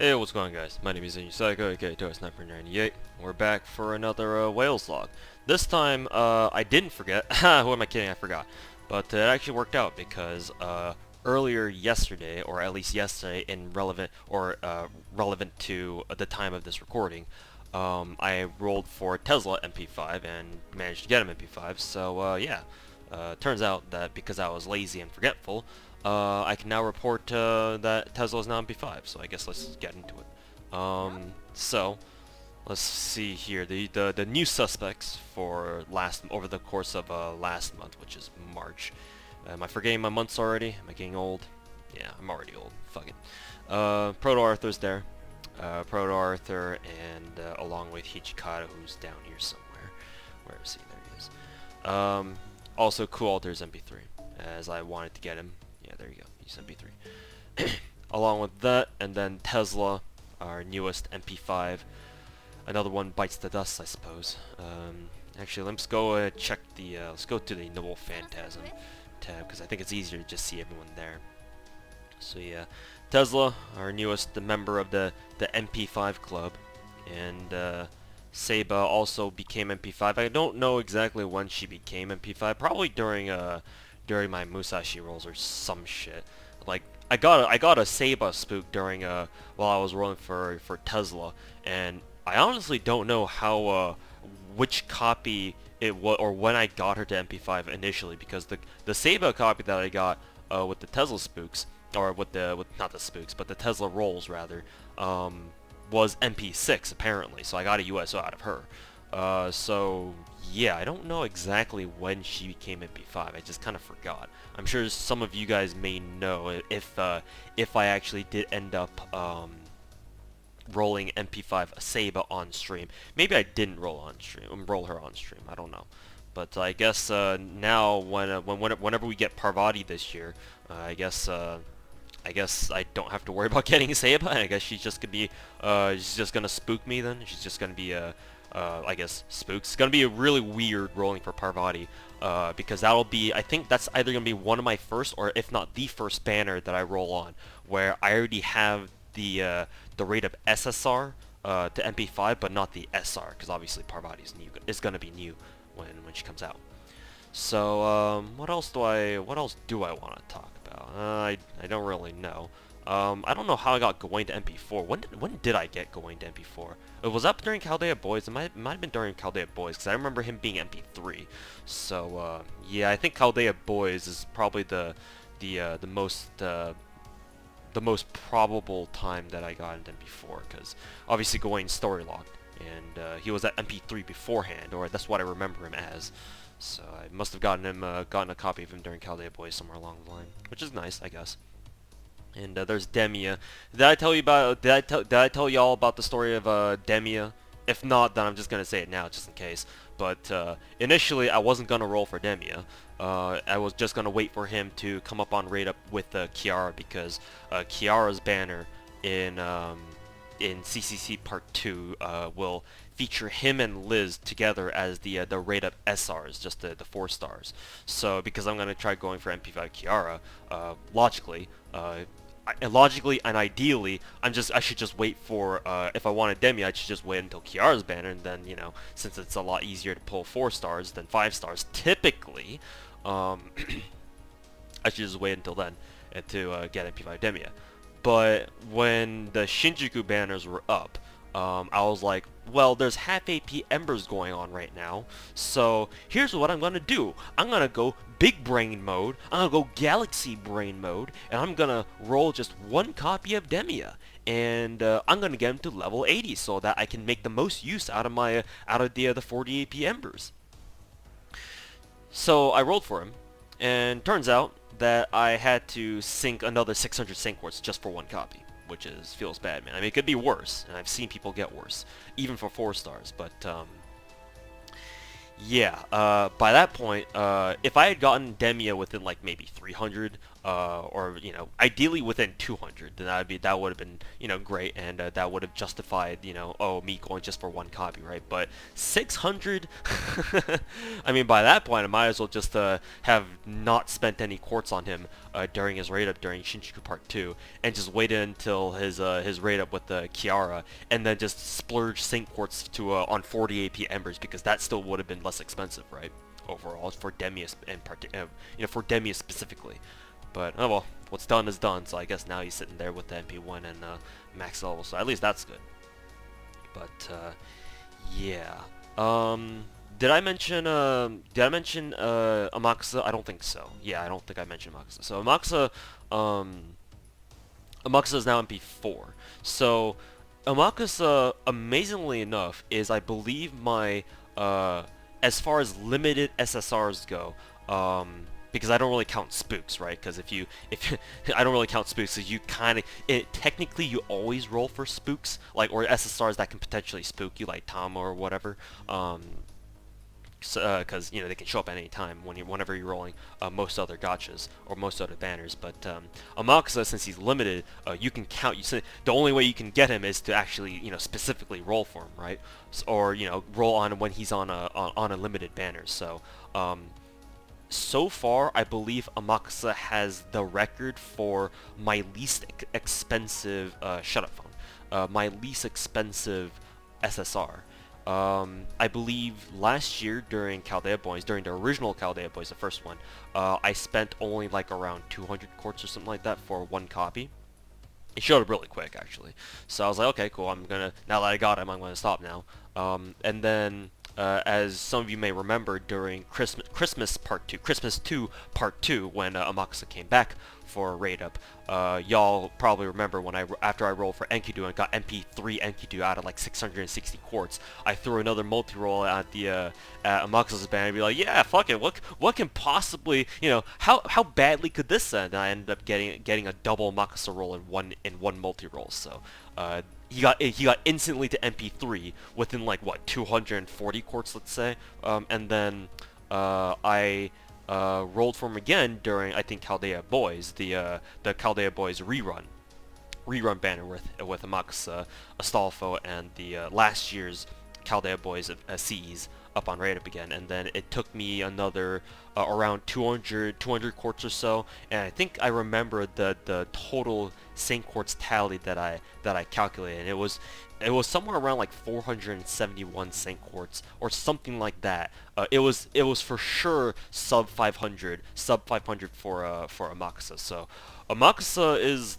Hey, what's going on, guys? My name is Psycho, aka Sniper98. We're back for another Wales log. This time, I didn't forget. Who am I kidding? I forgot. But it actually worked out because earlier yesterday, or at least yesterday, relevant to the time of this recording, I rolled for Tesla MP5 and managed to get him MP5. So yeah, turns out that because I was lazy and forgetful, I can now report that Tesla is now MP5, so I guess let's get into it. So, let's see here. The new suspects for over the course of last month, which is March. Am I forgetting my months already? Am I getting old? Yeah, I'm already old. Fuck it. Proto Arthur's there. Proto Arthur, and along with Hichikata, who's down here somewhere. Where is he? There he is. Also, Cool Alter's MP3, as I wanted to get him. Yeah, there you go. He's MP3. Along with that, and then Tesla, our newest MP5. Another one bites the dust, I suppose. Actually, let's go check the. Let's go to the Noble Phantasm tab because I think it's easier to just see everyone there. So yeah, Tesla, our newest member of the MP5 club, and Saba also became MP5. I don't know exactly when she became MP5. Probably during my Musashi rolls or some shit. Like I got a Saba spook during while I was rolling for Tesla, and I honestly don't know how which copy it was or when I got her to MP5 initially, because the Saba copy that I got with the Tesla spooks, or with not the spooks but the Tesla rolls rather, was MP6 apparently, so I got a USO out of her. So yeah, I don't know exactly when she became MP5. I just kind of forgot. I'm sure some of you guys may know if I actually did end up rolling MP5 Saba on stream. Maybe I didn't roll her on stream. I don't know. But I guess now whenever we get Parvati this year, I guess I don't have to worry about getting Saba. I guess she's just gonna spook me then. She's just gonna be I guess spooks. It's gonna be a really weird rolling for Parvati, because that'll be, I think that's either gonna be one of my first, or if not the first banner that I roll on, where I already have the rate of SSR to MP5, but not the SR, because obviously Parvati is gonna be new when she comes out. So what else do I want to talk about? I don't really know. I don't know how I got going to MP4. When did I get going to MP4? It was up during Chaldea Boys. It might have been during Chaldea Boys, because I remember him being MP3. So yeah, I think Chaldea Boys is probably the most probable time that I got into MP4, because obviously Gawain's story logged, and he was at MP3 beforehand, or that's what I remember him as. So I must have gotten a copy of him during Chaldea Boys somewhere along the line, which is nice, I guess. And there's Demia. Did I tell you about? Did I tell y'all about the story of Demia? If not, then I'm just gonna say it now, just in case. But initially, I wasn't gonna roll for Demia. I was just gonna wait for him to come up on raid up with Kiara, because Kiara's banner in CCC Part 2 will feature him and Liz together as the rate up SRs, just the 4 stars. So because I'm gonna try going for MP5 Kiara, logically and ideally, I should just wait for, if I wanted Demi, I should just wait until Kiara's banner, and then, you know, since it's a lot easier to pull 4 stars than 5 stars, typically, I should just wait until then to get MP5 Demia. But when the Shinjuku banners were up, I was like, well, there's half AP Embers going on right now, so here's what I'm gonna do. I'm gonna go big brain mode, I'm gonna go galaxy brain mode, and I'm gonna roll just one copy of Demia, and I'm gonna get him to level 80 so that I can make the most use out of the 40 AP Embers. So I rolled for him, and turns out that I had to sink another 600 sync words just for one copy, which feels bad, man. I mean, it could be worse, and I've seen people get worse, even for 4 stars, but, yeah, by that point, if I had gotten Demia within, like, maybe 300, or you know, ideally within 200. Then that would have been, you know, great, and that would have justified, you know, oh, me going just for one copy, right? But 600, I mean, by that point, I might as well just have not spent any quartz on him during his raid up during Shinjuku Part 2, and just waited until his raid up with the Kiara, and then just splurge Sync quartz to on 40 AP embers, because that still would have been less expensive, right? Overall, for Demius and you know, for Demius specifically. But oh well, what's done is done. So I guess now he's sitting there with the MP1 and max level. So at least that's good. But yeah. Did I mention Amakusa? I don't think so. Yeah, I don't think I mentioned Amakusa. So Amakusa is now MP4. So Amakusa, amazingly enough, is, I believe, my as far as limited SSRs go, because I don't really count spooks, right? Because if I don't really count spooks, so you kind of, technically you always roll for spooks, like, or SSRs that can potentially spook you, like Tama or whatever. Because you know, they can show up at any time whenever you're rolling most other gachas or most other banners. But Amakusa, since he's limited, you can count. The only way you can get him is to actually, you know, specifically roll for him, right? Or, you know, roll on when he's on a limited banner. So so far, I believe Amakusa has the record for my least expensive shut-up phone, my least expensive SSR. I believe last year during Chaldea Boys, during the original Chaldea Boys, the first one, I spent only like around 200 quartz or something like that for one copy. It showed up really quick, actually. So I was like, okay, cool, now that I got him, I'm gonna stop now. And then, as some of you may remember, during Christmas 2 Part 2, when Amakusa came back for a raid up, y'all probably remember when after I rolled for Enkidu and got MP3 Enkidu out of like 660 quartz, I threw another multi-roll at Amakusa's banner and be like, yeah, fuck it, what can possibly, you know, how badly could this end? And I ended up getting a double Amakusa roll in one multi-roll. So he got instantly to MP3 within like what, 240 quartz, let's say, and then I rolled for him again during, I think, Chaldea Boys, the Chaldea Boys rerun banner with Amakusa, Astolfo, and the last year's Chaldea Boys CEs up on raid up again, and then it took me another around 200 quartz or so, and I think I remember the total Saint quartz tally that I calculated, and it was somewhere around like 471 Saint quartz or something like that. It was for sure sub 500 for Amakusa. So Amakusa is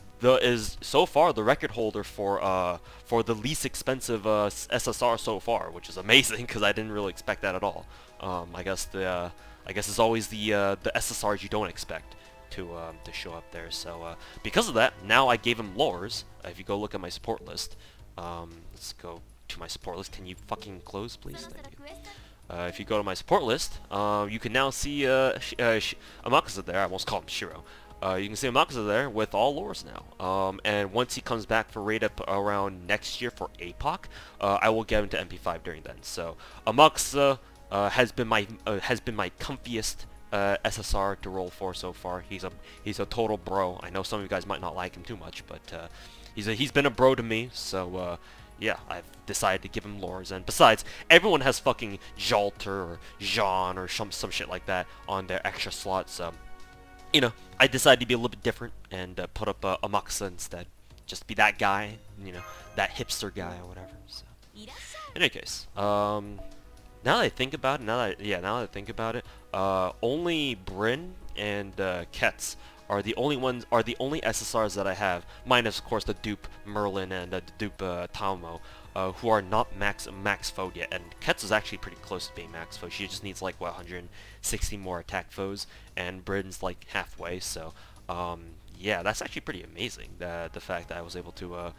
so far the record holder for the least expensive SSR so far, which is amazing because I didn't really expect that at all. I guess it's always the SSRs you don't expect to show up there. So because of that, now I gave him lures. If you go look at my support list, let's go to my support list. Can you fucking close, please? Thank you. If you go to my support list, you can now see Amakusa there. I almost called him Shiro. You can see Amakusa there with all lures now. And once he comes back for raid up around next year for APOC, I will get him to MP5 during then. So Amakusa has been my comfiest SSR to roll for so far. He's a total bro. I know some of you guys might not like him too much, but he's been a bro to me. So yeah, I've decided to give him lures. And besides, everyone has fucking Jalter or Jean or some shit like that on their extra slots. So, you know, I decided to be a little bit different and put up a Amakusa instead. Just be that guy, you know, that hipster guy or whatever. So, in any case, now that I think about it, only Bryn and Ketz are the only SSRs that I have, minus of course the dupe Merlin and the dupe Talmo, who are not max foed yet. And Ketz is actually pretty close to being max foed. She just needs like what, 160 more attack foes, and Bryn's like halfway. So yeah, that's actually pretty amazing. The fact that I was able to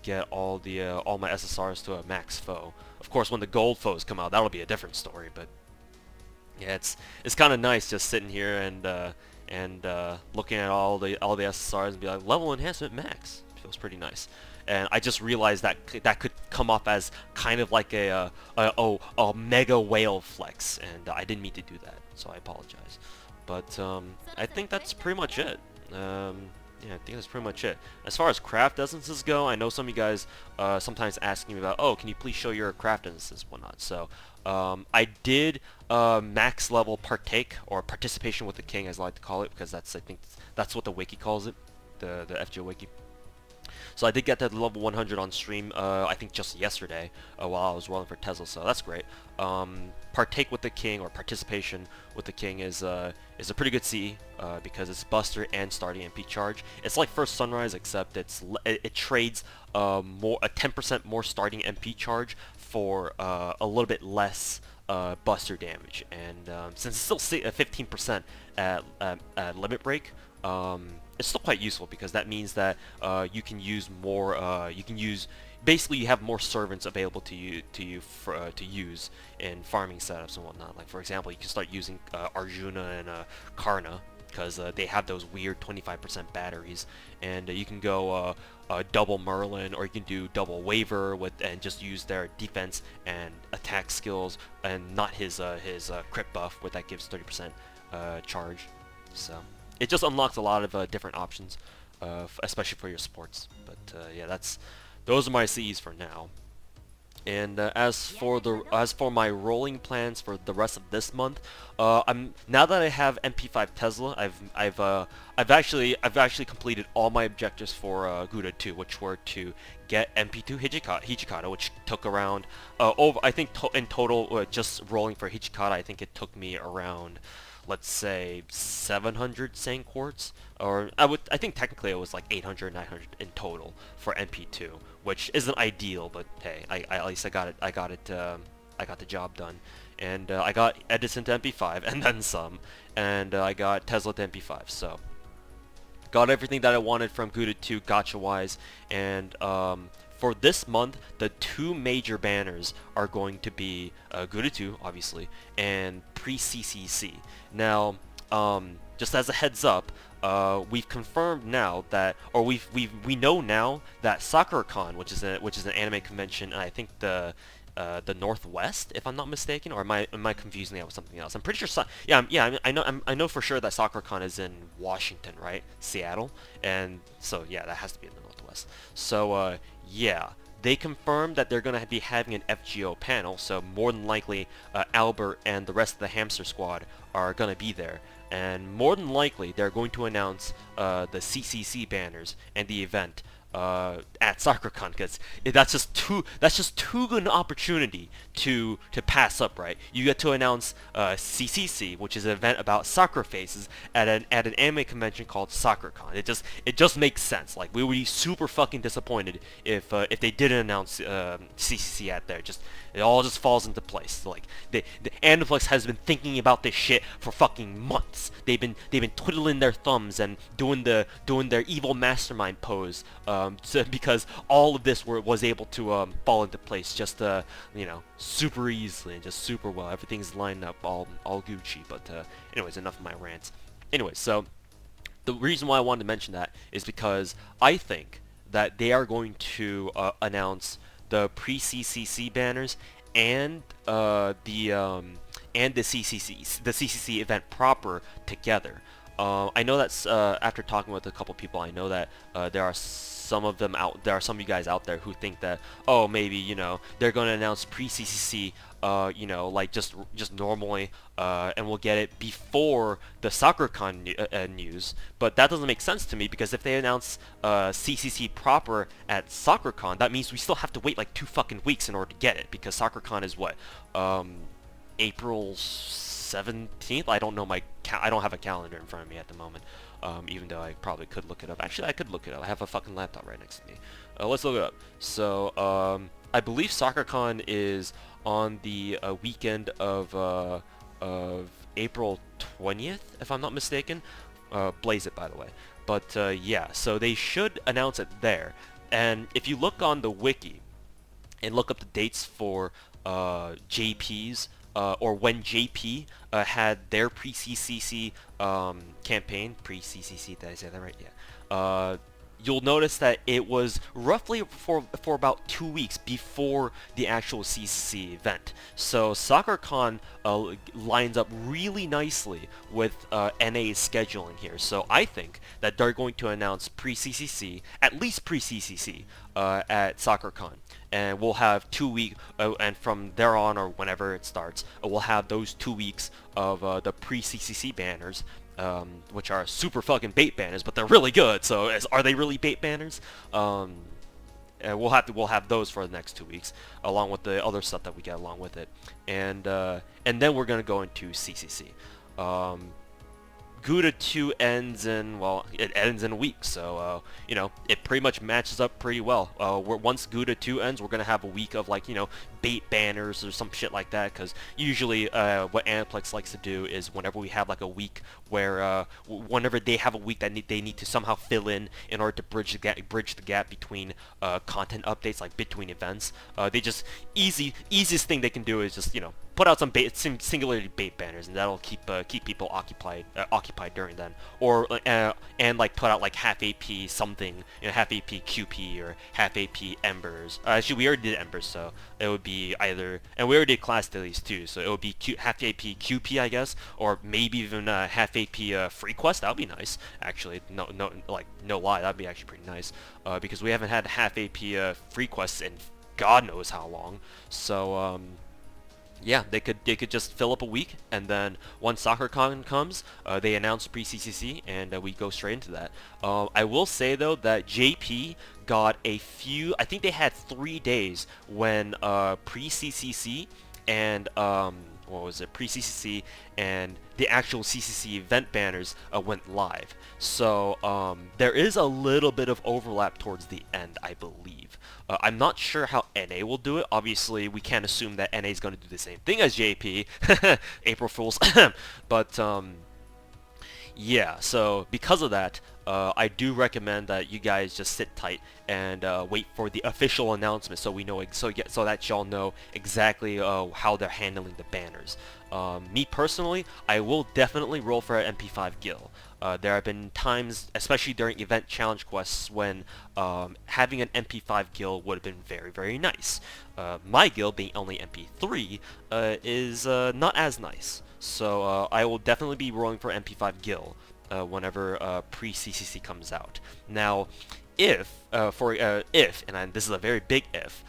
get all my SSRs to a max foe. Of course, when the gold foes come out, that'll be a different story. But yeah, it's kind of nice just sitting here and looking at all the SSRs and be like, level enhancement max. Feels pretty nice. And I just realized that could come off as kind of like a mega whale flex, and I didn't mean to do that, so I apologize. But I think that's pretty much it. Yeah, I think that's pretty much it. As far as craft essences go, I know some of you guys sometimes asking me about, oh, can you please show your craft essences, whatnot. So I did max level partake or participation with the king, as I like to call it, because I think that's what the wiki calls it, the FGO wiki. So I did get that level 100 on stream, I think just yesterday, while I was rolling for Tesla, so that's great. Partake with the king, or participation with the king, is a pretty good CE, because it's Buster and starting MP charge. It's like First Sunrise, except it trades more a 10% more starting MP charge for a little bit less Buster damage, and since it's still 15% at limit break, it's still quite useful, because that means that you can use more. Basically, you have more servants available to you to use in farming setups and whatnot. Like, for example, you can start using Arjuna and Karna, because they have those weird 25% batteries, and you can go double Merlin, or you can do double Waver and just use their defense and attack skills, and not his crit buff, where that gives 30% charge. So it just unlocks a lot of different options, especially for your sports. But yeah, those are my CEs for now. And as for my rolling plans for the rest of this month, now that I have MP5 Tesla, I've actually completed all my objectives for Gouda 2, which were to get MP2 Hijikata, which took around I think in total, just rolling for Hijikata, I think it took me around, let's say, 700 sand quartz, or I think technically it was like 800, 900 in total for MP2, which isn't ideal, but hey, at least I got it. I got the job done, and I got Edison to MP5 and then some, and I got Tesla to MP5. So got everything that I wanted from Gouda 2 gacha wise, and for this month, the two major banners are going to be Gouda 2, obviously, and pre-CCC. Now, just as a heads up, we've confirmed now that, or we know now that SakuraCon, which is an anime convention, and I think the Northwest, if I'm not mistaken, or am I confusing that with something else? I'm pretty sure. I know for sure that SakuraCon is in Washington, right? Seattle, and so yeah, that has to be in the Northwest. So yeah, they confirmed that they're going to be having an FGO panel, so more than likely Albert and the rest of the Hamster Squad are going to be there. And more than likely, they're going to announce the CCC banners and the event at SakuraCon, because that's just too good an opportunity to pass up, right? You get to announce CCC, which is an event about Sakura faces at an anime convention called SakuraCon. It just makes sense. Like, we would be super fucking disappointed if they didn't announce CCC at there. It all just falls into place. Like, the Aniplex has been thinking about this shit for fucking months. They've been twiddling their thumbs and doing their evil mastermind pose, because all of this was able to fall into place just super easily and just super well. Everything's lined up all Gucci. But anyways, enough of my rants. Anyways, so the reason why I wanted to mention that is because I think that they are going to announce the pre-CCC banners and the CCC event proper together. I know that's after talking with a couple people, I know that there are some of you guys out there who think that, oh, maybe they're going to announce pre-CCC like just normally, and we'll get it before the SakuraCon news. But that doesn't make sense to me, because if they announce CCC proper at SakuraCon, that means we still have to wait like 2 fucking weeks in order to get it, because SakuraCon is what, April 17th? I don't know I don't have a calendar in front of me at the moment, even though I probably could look it up. Actually, I could look it up. I have a fucking laptop right next to me. Let's look it up. So, I believe SakuraCon is on the weekend of April 20th, if I'm not mistaken. Blaze it, by the way. But yeah, so they should announce it there. And if you look on the wiki and look up the dates for JP's, or when JP had their pre-CCC campaign, pre-CCC, did I say that right? Yeah. you'll notice that it was roughly for about 2 weeks before the actual CCC event. So SoccerCon lines up really nicely with NA's scheduling here. So I think that they're going to announce pre-CCC, at least pre-CCC, at SoccerCon. And we'll have 2 weeks, and from there on, or whenever it starts, we'll have those 2 weeks of the pre-CCC banners, which are super fucking bait banners, but they're really good. So, are they really bait banners? And we'll have those for the next 2 weeks, along with the other stuff that we get along with it, and then we're gonna go into CCC. Gouda 2 ends in, well, it ends in a week, so, you know, it pretty much matches up pretty well. Once Gouda 2 ends, we're going to have a week of, like, you know, bait banners or some shit like that, because usually what Aniplex likes to do is whenever we have, like, a week where, whenever they have a week that they need to somehow fill in order to bridge the gap between content updates, like between events, they just, easiest thing they can do is just, you know, put out some singularity bait banners, and that'll keep people occupied during then, or and like put out like half AP something, you know, half AP QP or half AP Embers. Actually, we already did Embers, so it would be either, and we already did class dailies too, so it would be half AP QP, I guess, or maybe even half AP free quest. That would be nice, actually. No lie, that'd be actually pretty nice, because we haven't had half AP free quests in God knows how long. So yeah, they could just fill up a week, and then once SoccerCon comes, they announce pre-CCC, and we go straight into that. I will say though that JP got a few. I think they had 3 days when pre-CCC and what was it? Pre-CCC and the actual CCC event banners went live. So there is a little bit of overlap towards the end, I believe. I'm not sure how NA will do it. Obviously, we can't assume that NA is going to do the same thing as JP. April Fools. But yeah, so because of that, I do recommend that you guys just sit tight and wait for the official announcement, so we know, so that y'all know exactly how they're handling the banners. Me personally, I will definitely roll for an MP5 Gil. There have been times, especially during event challenge quests, when having an MP5 Gil would have been very, very nice. My Gil, being only MP3, is not as nice. So I will definitely be rolling for MP5 Gil whenever pre-CCC comes out. Now, if, and this is a very big if,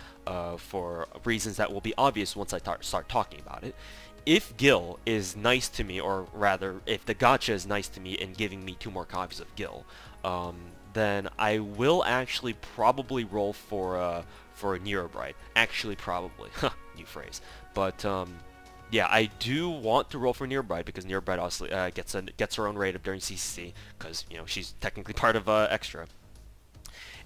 for reasons that will be obvious once I start talking about it, if Gil is nice to me, or rather, if the gacha is nice to me in giving me 2 more copies of Gil, then I will actually probably roll for Neurobride. Actually, probably. New phrase. But, yeah, I do want to roll for Neurobride, because Neurobride obviously gets her own raid up during CCC, because, you know, she's technically part of Extra.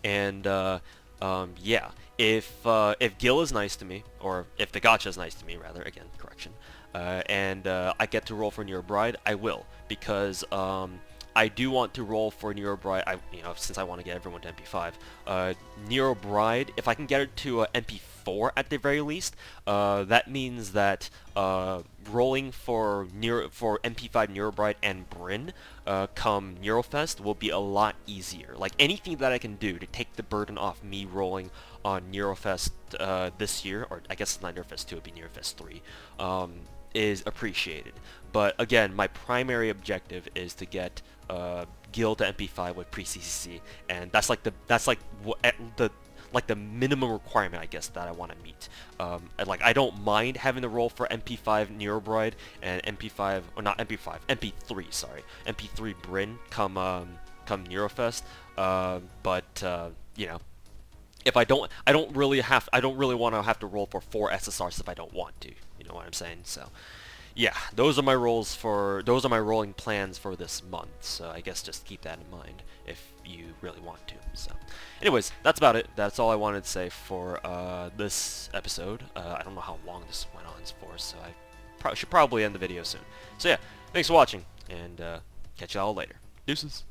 And, yeah, if Gil is nice to me, or if the gacha is nice to me, rather, again, correction, and I get to roll for Neurobride, I will, because I do want to roll for Neurobride, you know, since I want to get everyone to MP5. Neurobride, if I can get her to MP4 at the very least, that means that rolling for MP5 Neurobride and Bryn come Neurofest will be a lot easier. Like, anything that I can do to take the burden off me rolling on Neurofest this year, or I guess it's not Neurofest 2, it would be Neurofest 3, is appreciated. But again, my primary objective is to get Gil to MP5 with pre-CCC, and that's like the minimum requirement, I guess, that I want to meet. Like, I don't mind having to roll for MP5 Neurobride and MP5, or not MP5, MP3, sorry, MP3 Bryn come Neurofest. But you know, if I don't really want to have to roll for 4 SSRs if I don't want to. You know what I'm saying? So, yeah, those are my rolling plans for this month. So I guess just keep that in mind if you really want to. So, anyways, that's about it. That's all I wanted to say for this episode. I don't know how long this went on for, so I should probably end the video soon. So yeah, thanks for watching, and catch y'all later. Deuces.